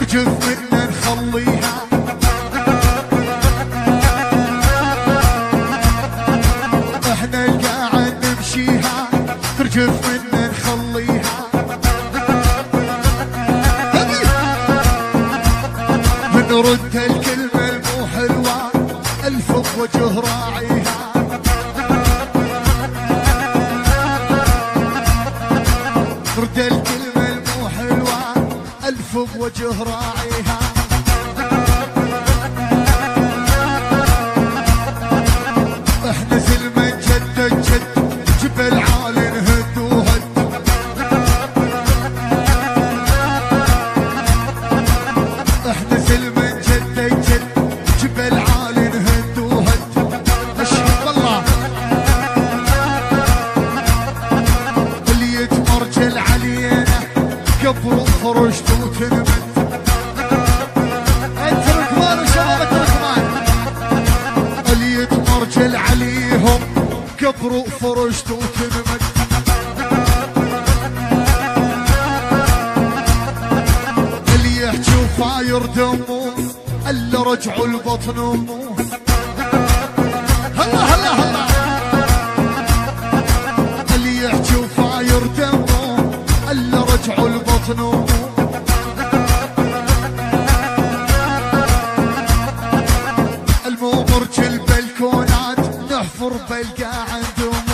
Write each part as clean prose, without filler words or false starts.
ترجف منا نخليها احنا القاعد نمشيها ترجف منا نخليها نرد الكلمة المو حلوة ألف بوجه راعيها نرد الكلمة المو حلوة ألف بوجه راعيها احنا زلمة جد جد جبل عالي نهد وهد احنا زلمة جد جد جبل عالي نهد وهد اشهد بالله اللي يتمرجل علينا قبر خرجت وتنمت التركمان وشباب التركمان اللي يتمرجل عليهم قبر فرجت وتنمت اللي يحجوا فاير دمه الا رجعوا البطن امه هلا هلا هلا اللي يحجوا فاير دمه الا رجعوا البطن امه الممرج البلكونات نحفر بلقى عندهم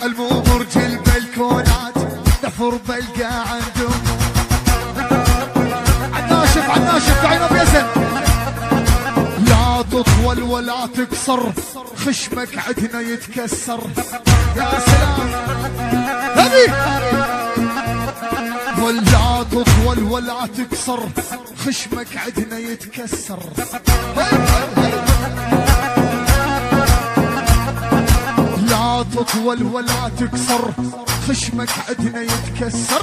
الممرج البلكونات نحفر بلقى عندهم عناشف عينه بيزن لا تطول ولا تكسر خشمك عدنا يتكسر يا سلام هذي ولا تطول ولا تكسر خشمك عدنا يتكسر لا تطول ولا تكسر خشمك عدنا يتكسر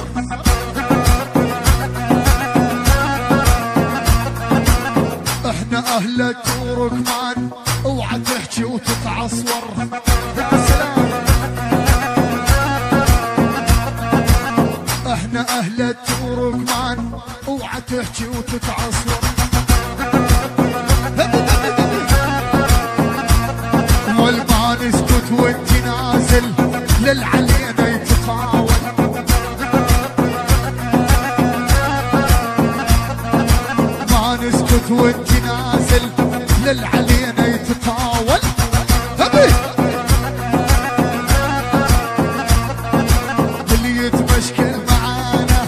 احنا اهل التركمان اوعى تحكي وتتعصور يا سلام احنا اهل التركمان اوعى تحكي وتتعصور والما نسكت وانت نازل للعلينا يتطاول ما نسكت وانت نازل للعلينا يتطاول اللي يتمشكل معانا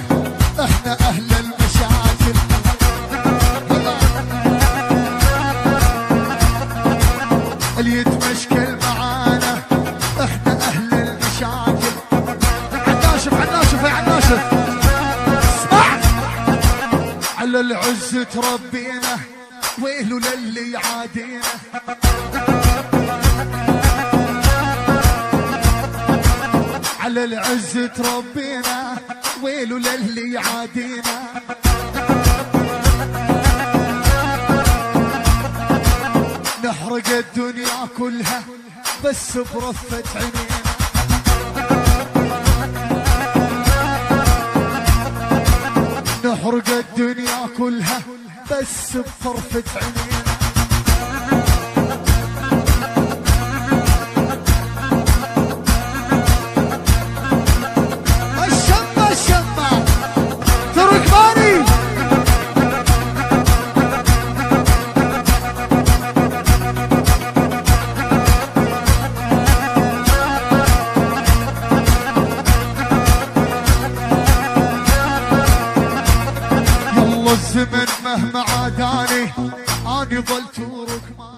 احنا اهل المشاكل اللي يتمشكل معانا احنا اهل المشاكل عناشف يا عناشف اسمع على العز تربينا ويلو للي يعادينا على العز تربينا ويلو للي يعادينا نحرق الدنيا كلها بس برفة عينينا نحرق الدنيا كلها بس بطرفة عينينا الشمة تركماني يلا الزمن مهما عاداني اني ظل تركمان